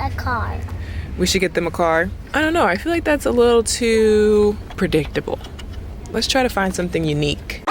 a car. We should get them a car. I don't know, I feel like that's a little too predictable. Let's try to find something unique.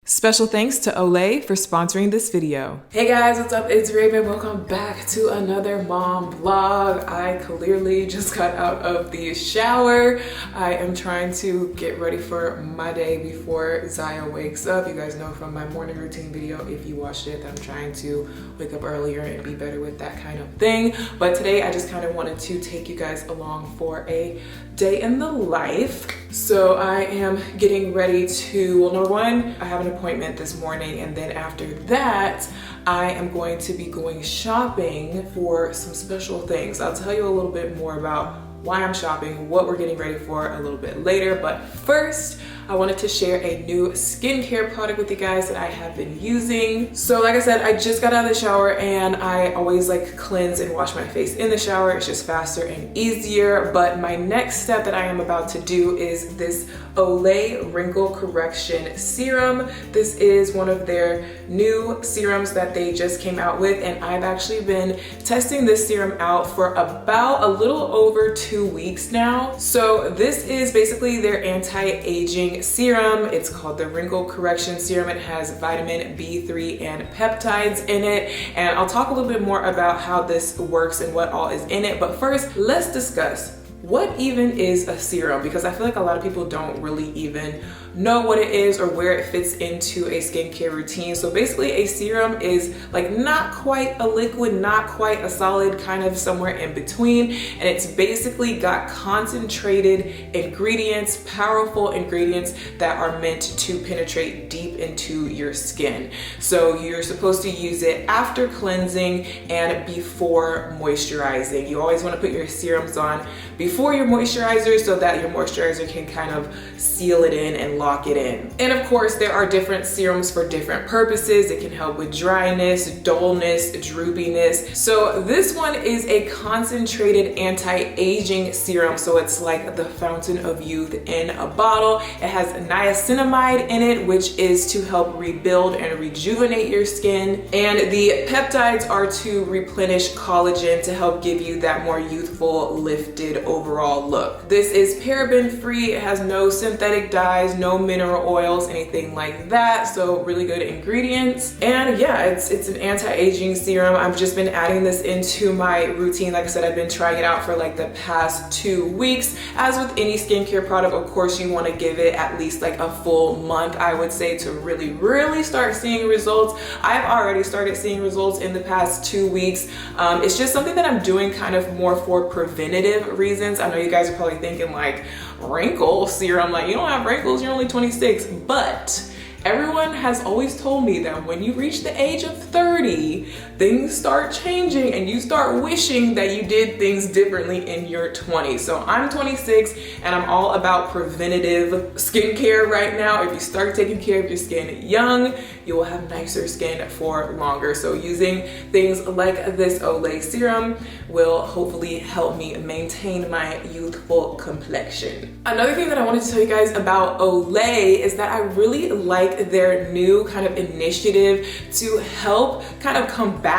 Special thanks to Olay for sponsoring this video. Hey guys, what's up? It's Raven. Welcome back to another mom vlog. I clearly just got out of the shower. I am trying to get ready for my day before Ziya wakes up. You guys know from my morning routine video, if you watched it, that I'm trying to wake up earlier and be better with that kind of thing. But today I just kind of wanted to take you guys along for a day in the life. So I am getting ready to, well, number one, I have an appointment this morning, and then after that, I am going to be going shopping for some special things. I'll tell you a little bit more about why I'm shopping, what we're getting ready for a little bit later, but first, I wanted to share a new skincare product with you guys that I have been using. So like I said, I just got out of the shower and I always like cleanse and wash my face in the shower. It's just faster and easier. But my next step that I am about to do is this Olay Wrinkle Correction Serum. This is one of their new serums that they just came out with, and I've actually been testing this serum out for about a little over 2 weeks now. So this is basically their anti-aging serum. It's called the Wrinkle Correction Serum. It has vitamin B3 and peptides in it, and I'll talk a little bit more about how this works and what all is in it. But first, let's discuss what even is a serum, because I feel like a lot of people don't really even know what it is or where it fits into a skincare routine. So basically a serum is like not quite a liquid, not quite a solid, kind of somewhere in between, and it's basically got concentrated ingredients, powerful ingredients that are meant to penetrate deep into your skin. So you're supposed to use it after cleansing and before moisturizing. You always want to put your serums on before your moisturizer so that your moisturizer can kind of seal it in and lock it in. And of course, there are different serums for different purposes. It can help with dryness, dullness, droopiness. So this one is a concentrated anti-aging serum. So it's like the fountain of youth in a bottle. It has niacinamide in it, which is to help rebuild and rejuvenate your skin. And the peptides are to replenish collagen to help give you that more youthful, lifted overall look. This is paraben free. It has no synthetic dyes, no mineral oils, anything like that. So really good ingredients. And yeah, it's an anti-aging serum. I've just been adding this into my routine. Like I said, I've been trying it out for like the past 2 weeks. As with any skincare product, of course, you want to give it at least like a full month, I would say, to really start seeing results. I've already started seeing results in the past 2 weeks. It's just something that I'm doing kind of more for preventative reasons. I know you guys are probably thinking like, wrinkle serum, like you don't have wrinkles, you're only 26, but everyone has always told me that when you reach the age of 30, things start changing and you start wishing that you did things differently in your 20s. So I'm 26 and I'm all about preventative skincare right now. If you start taking care of your skin young, you will have nicer skin for longer. So using things like this Olay serum will hopefully help me maintain my youthful complexion. Another thing that I wanted to tell you guys about Olay is that I really like their new kind of initiative to help kind of combat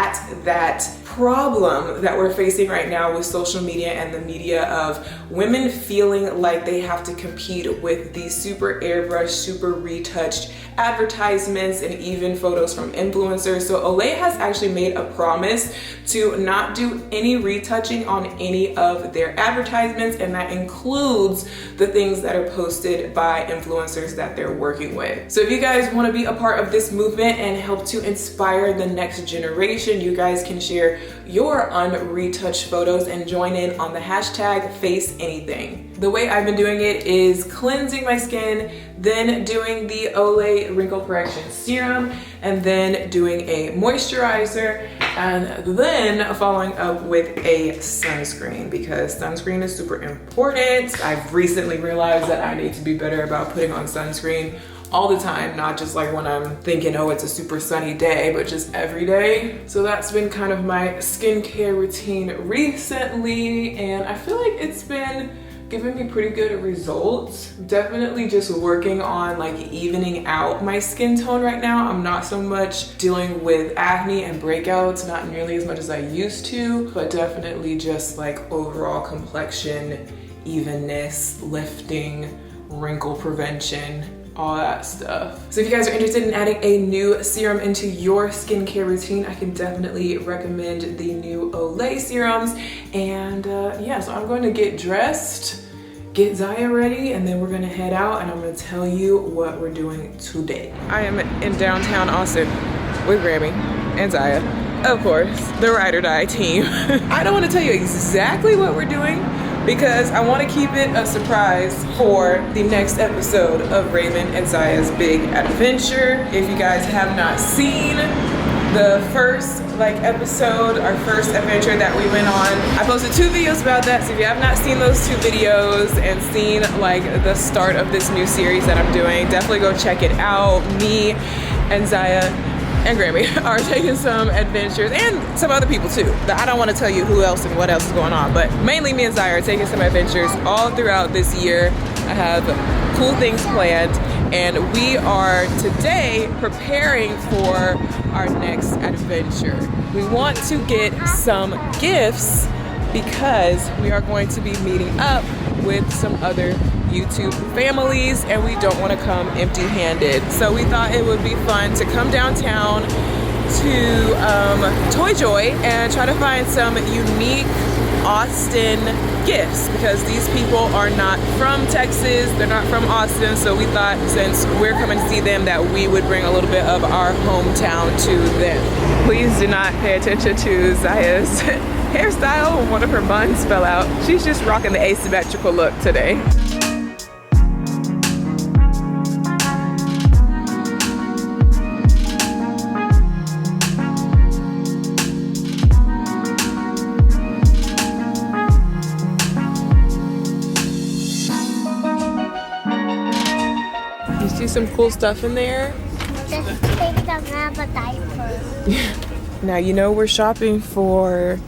that problem that we're facing right now with social media and the media of women feeling like they have to compete with these super airbrushed, super retouched advertisements and even photos from influencers. So Olay has actually made a promise to not do any retouching on any of their advertisements, and that includes the things that are posted by influencers that they're working with. So if you guys want to be a part of this movement and help to inspire the next generation, you guys can share your unretouched photos and join in on the hashtag FACEANYTHING. The way I've been doing it is cleansing my skin, then doing the Olay Wrinkle Correction Serum, and then doing a moisturizer, and then following up with a sunscreen, because sunscreen is super important. I've recently realized that I need to be better about putting on sunscreen all the time, not just like when I'm thinking, oh, it's a super sunny day, but just every day. So that's been kind of my skincare routine recently, and I feel like it's been giving me pretty good results. Definitely just working on like evening out my skin tone right now. I'm not so much dealing with acne and breakouts, not nearly as much as I used to, but definitely just like overall complexion, evenness, lifting, wrinkle prevention, all that stuff. So if you guys are interested in adding a new serum into your skincare routine, I can definitely recommend the new Olay serums. And yeah, so I'm going to get dressed, get Ziya ready, and then we're gonna head out and I'm gonna tell you what we're doing today. I am in downtown Austin with Grammy and Ziya, of course, the Ride or Die team. I don't want to tell you exactly what we're doing because I want to keep it a surprise for the next episode of Raymond and Ziya's big adventure. If you guys have not seen the first episode, our first adventure that we went on, I posted 2 videos about that. So if you have not seen those 2 videos and seen like the start of this new series that I'm doing, definitely go check it out. Me and Ziya and Grammy are taking some adventures, and some other people too. I don't want to tell you who else and what else is going on, but mainly me and Ziya are taking some adventures all throughout this year. I have cool things planned, and we are today preparing for our next adventure. We want to get some gifts because we are going to be meeting up with some other YouTube families, and we don't want to come empty-handed. So we thought it would be fun to come downtown to Toy Joy and try to find some unique Austin gifts, because these people are not from Texas, they're not from Austin, so we thought since we're coming to see them that we would bring a little bit of our hometown to them. Please do not pay attention to Ziya's hairstyle. One of her buns fell out. She's just rocking the asymmetrical look today. You see some cool stuff in there? This baby doesn't have a diaper. Now you know we're shopping for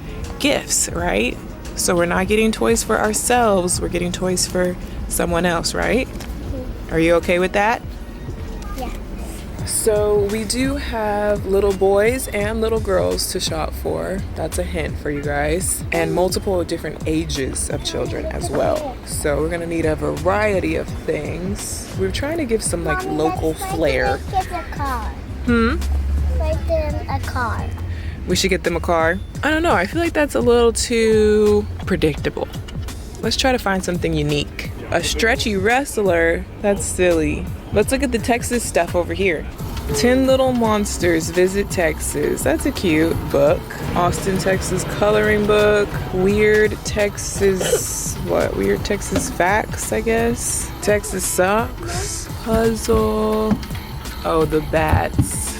gifts, right? So we're not getting toys for ourselves, we're getting toys for someone else, right? Are you okay with that? Yeah. So we do have little boys and little girls to shop for. That's a hint for you guys. And multiple different ages of children as well. So we're gonna need a variety of things. We're trying to give some like Mommy, local flair. Let's get a car. Like them a car. We should get them a car. I don't know, I feel like that's a little too predictable. Let's try to find something unique. A stretchy wrestler, that's silly. Let's look at the Texas stuff over here. 10 Little Monsters Visit Texas. That's a cute book. Austin, Texas coloring book. Weird Texas, what? Weird Texas facts, I guess. Texas socks. Puzzle. Oh, the bats.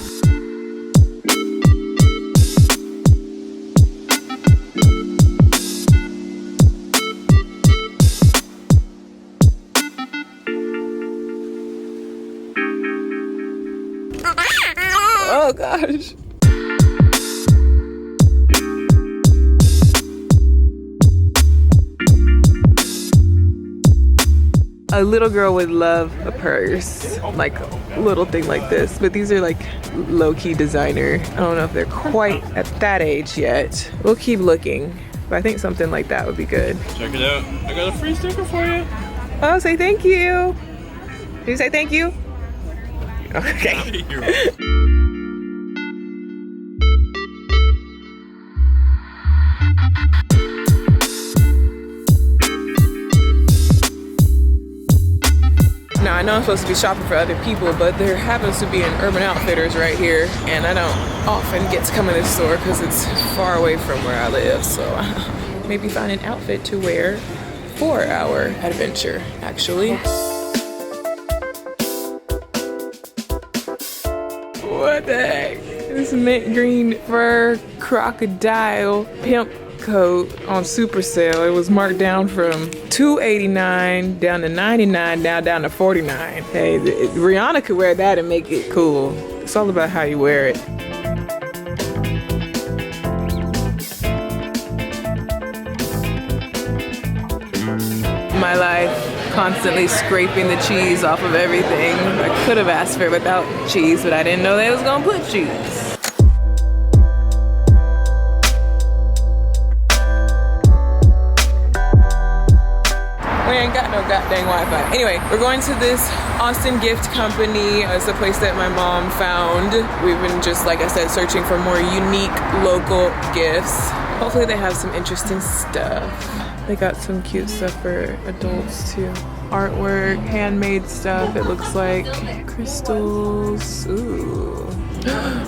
Oh gosh. A little girl would love a purse, like a little thing like this, but these are like low-key designer. I don't know if they're quite at that age yet. We'll keep looking, but I think something like that would be good. Check it out. I got a free sticker for you. Oh, say thank you. Did you say thank you? Okay. Now I know I'm supposed to be shopping for other people, but there happens to be an Urban Outfitters right here, and I don't often get to come in this store because it's far away from where I live, so maybe find an outfit to wear for our adventure, actually. What the heck? This mint green fur crocodile pimp coat on super sale. It was marked down from $289 down to $99, now down to $49. Hey, Rihanna could wear that and make it cool. It's all about how you wear it. My life, constantly scraping the cheese off of everything. I could have asked for it without cheese, but I didn't know they was gonna put cheese. We ain't got no goddamn Wi-Fi. Anyway, we're going to this Austin gift company. It's a place that my mom found. We've been just, like I said, searching for more unique local gifts. Hopefully they have some interesting stuff. They got some cute stuff for adults too. Artwork, handmade stuff, it looks like. Crystals, ooh.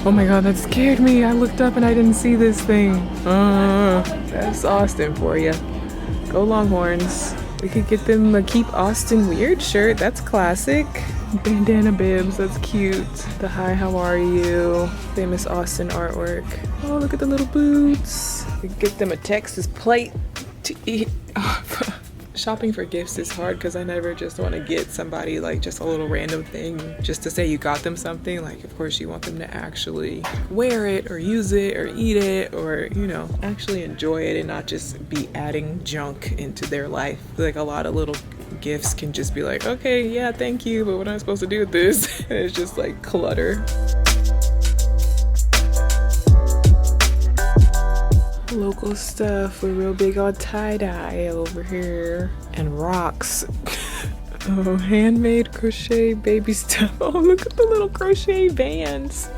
Oh my God, that scared me. I looked up and I didn't see this thing. That's Austin for you. Go Longhorns. We could get them a Keep Austin Weird shirt. That's classic. Bandana bibs, that's cute. The Hi, how are you? Famous Austin artwork. Oh, look at the little boots. We could get them a Texas plate to eat. Shopping for gifts is hard because I never just want to get somebody like just a little random thing just to say you got them something. Like, of course you want them to actually wear it or use it or eat it or, you know, actually enjoy it and not just be adding junk into their life. Like a lot of little gifts can just be like, okay, yeah, thank you, but what am I supposed to do with this? And it's just like clutter. Local stuff. We're real big on tie-dye over here. And rocks. Oh, handmade crochet baby stuff. Oh, look at the little crochet bands.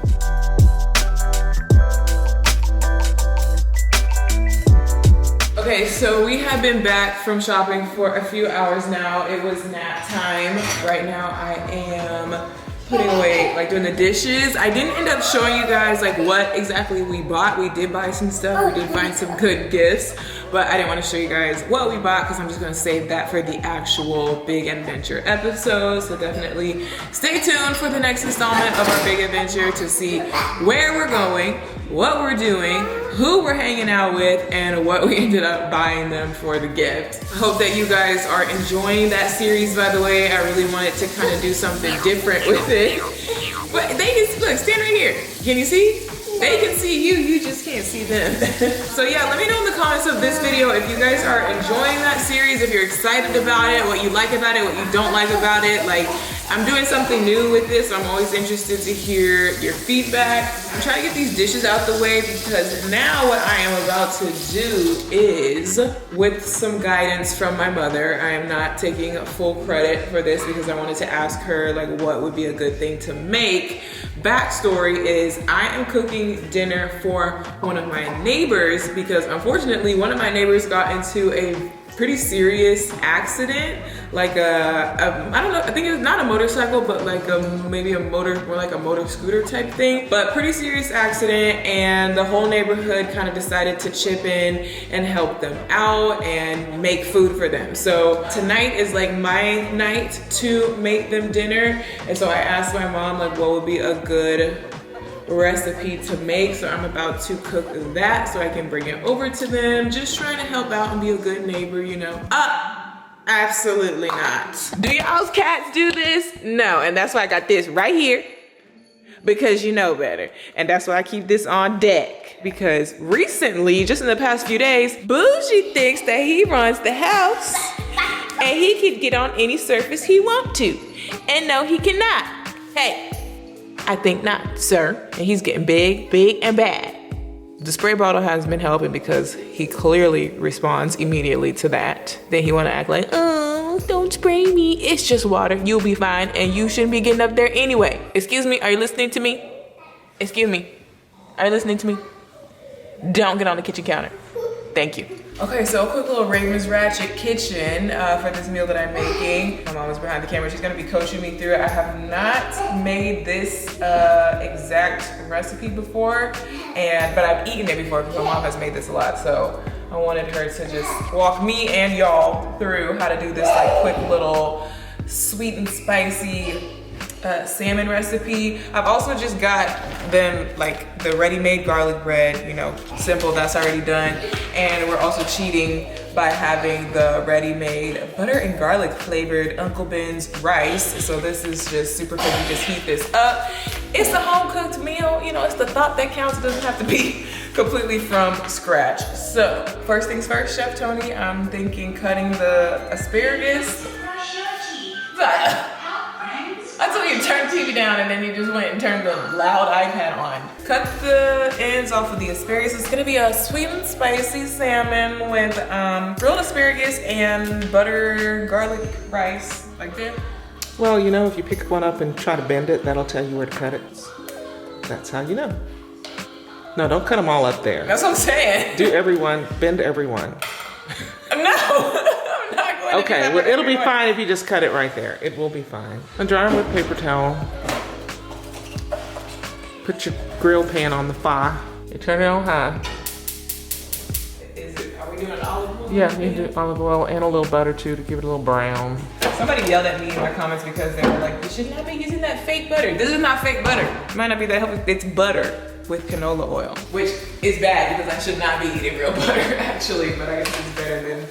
Okay, so we have been back from shopping for a few hours now. It was nap time. Right now I am putting away, like doing the dishes. I didn't end up showing you guys like what exactly we bought. We did buy some stuff. We did find some good gifts, but I didn't want to show you guys what we bought because I'm just gonna save that for the actual big adventure episode. So definitely stay tuned for the next installment of our big adventure to see where we're going, what we're doing, who we're hanging out with, and what we ended up buying them for the gift. I hope that you guys are enjoying that series, by the way. I really wanted to kind of do something different with it. But they can, look, stand right here. Can you see? They can see you, you just can't see them. So yeah, let me know in the comments of this video if you guys are enjoying that series, if you're excited about it, what you like about it, what you don't like about it. Like, I'm doing something new with this. I'm always interested to hear your feedback. I'm trying to get these dishes out the way because now what I am about to do is, with some guidance from my mother, I am not taking full credit for this because I wanted to ask her like what would be a good thing to make. Backstory is I am cooking dinner for one of my neighbors because unfortunately one of my neighbors got into a pretty serious accident, like I don't know, I think it's not a motorcycle, but like maybe a motor, more like a motor scooter type thing, but pretty serious accident, and the whole neighborhood kind of decided to chip in and help them out and make food for them. So tonight is like my night to make them dinner, and so I asked my mom like what would be a good recipe to make, so I'm about to cook that so I can bring it over to them. Just trying to help out and be a good neighbor, you know. Absolutely not. Do y'all's cats do this? No, and that's why I got this right here, because you know better. And that's why I keep this on deck, because recently, just in the past few days, Bougie thinks that he runs the house and he can get on any surface he wants to. And no, he cannot. Hey, I think not, sir. And he's getting big, and bad. The spray bottle has been helping because he clearly responds immediately to that. Then he wanna act like, oh, don't spray me. It's just water, you'll be fine, and you shouldn't be getting up there anyway. Excuse me, are you listening to me? Excuse me, are you listening to me? Don't get on the kitchen counter. Thank you. Okay, so a quick little Raven's Ratchet kitchen for this meal that I'm making. My mom is behind the camera. She's gonna be coaching me through it. I have not made this exact recipe before, but I've eaten it before because my mom has made this a lot. So I wanted her to just walk me and y'all through how to do this like quick little sweet and spicy salmon recipe. I've also just got them like the ready-made garlic bread, you know, simple, that's already done. And we're also cheating by having the ready-made butter and garlic flavored Uncle Ben's rice. So this is just super quick, you just heat this up. It's a home-cooked meal, you know, it's the thought that counts. It doesn't have to be completely from scratch. So first things first, Chef Tony, I'm thinking cutting the asparagus. I told you to turn TV down and then you just went and turned the loud iPad on. Cut the ends off of the asparagus. It's gonna be a sweet and spicy salmon with grilled asparagus and butter garlic rice, like that. Well, you know, if you pick one up and try to bend it, that'll tell you where to cut it. That's how you know. No, don't cut them all up there. That's what I'm saying. Do everyone, bend everyone. No, I'm not going to Okay, do that well, it'll be everyone. fine if you just cut it right there. It will be fine. And dry them with paper towel. Put your grill pan on the fire. You turn it on high. Are we doing olive oil? Yeah, you do olive oil and a little butter too to give it a little brown. Somebody yelled at me in my comments because they were like, you should not be using that fake butter. This is not fake butter. It might not be that healthy. It's butter with canola oil, which is bad because I should not be eating real butter actually, but I guess it's better than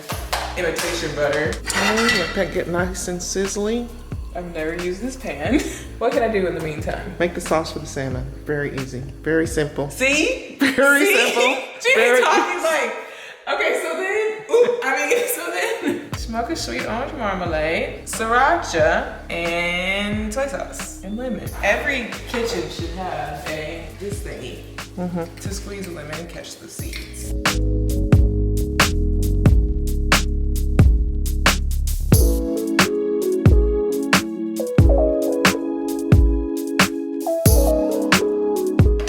imitation butter. Okay, let that get nice and sizzly. I've never used this pan. What can I do in the meantime? Make the sauce for the salmon. Very easy, very simple. See? Very See? simple. She Very talking like, okay, so then, smoke a sweet orange marmalade, sriracha, and soy sauce, and lemon. Every kitchen should have this thingy to squeeze a lemon and catch the seeds.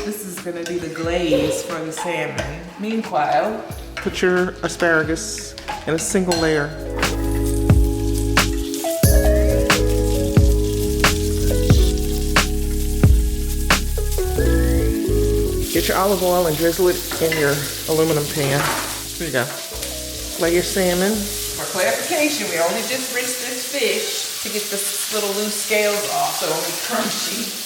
This is gonna be the glaze for the salmon. Meanwhile, Put your asparagus in a single layer. Get your olive oil and drizzle it in your aluminum pan. Here you go. Lay your salmon. for clarification, we only just rinsed this fish to get the little loose scales off so it'll be crunchy.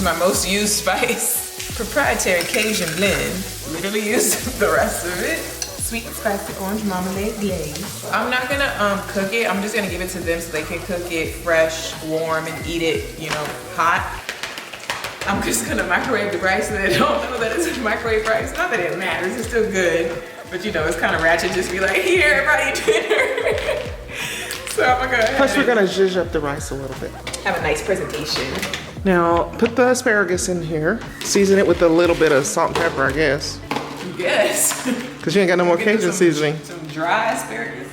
My most used spice, proprietary Cajun blend. Literally use the rest of it. Sweet and spicy orange marmalade glaze. I'm not gonna cook it. I'm just gonna give it to them so they can cook it fresh, warm, and eat it, you know, hot. I'm just gonna microwave the rice so they don't know that it's a microwave rice. Not that it matters, it's still good. But you know, it's kind of ratchet just be like, here, everybody eat dinner. So I'm gonna go ahead. Plus, we're gonna zhuzh up the rice a little bit. Have a nice presentation. Now, put the asparagus in here. Season it with a little bit of salt and pepper, I guess. Yes. Because you ain't got no more Cajun seasoning. Some dry asparagus.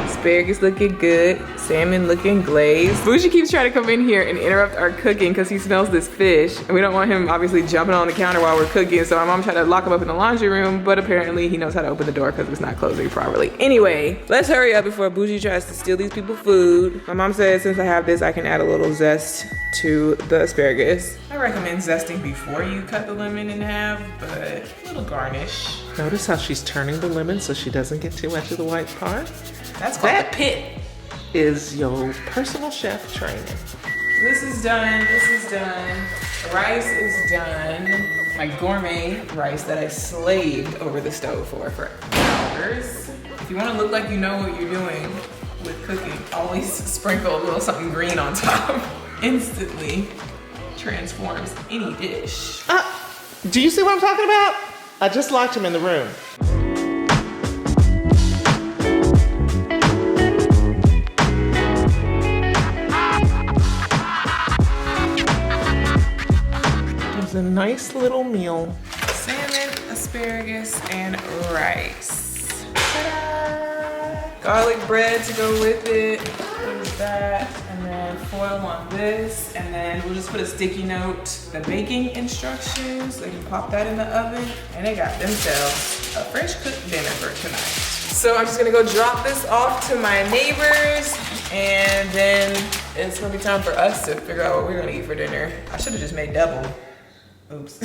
Asparagus looking good. Salmon looking glazed. Bougie keeps trying to come in here and interrupt our cooking because he smells this fish. And we don't want him obviously jumping on the counter while we're cooking. So my mom tried to lock him up in the laundry room, but apparently he knows how to open the door because it's not closing properly. Anyway, let's hurry up before Bougie tries to steal these people food. My mom says since I have this, I can add a little zest to the asparagus. I recommend zesting before you cut the lemon in half, but a little garnish. Notice how she's turning the lemon so she doesn't get too much of the white part. That's called the pit. Is your personal chef training. This is done, this is done. The rice is done. My gourmet rice that I slaved over the stove for hours. If you want to look like you know what you're doing with cooking, always sprinkle a little something green on top. Instantly transforms any dish. Do you see what I'm talking about? I just locked him in the room. It's a nice little meal. Salmon, asparagus, and rice. Ta-da! Garlic bread to go with it. There's that. And then foil on this. And then we'll just put a sticky note, the baking instructions. They can pop that in the oven. And they got themselves a French cooked dinner for tonight. So I'm just gonna go drop this off to my neighbors. And then it's gonna be time for us to figure out what we're gonna eat for dinner. I should have just made double. Oops.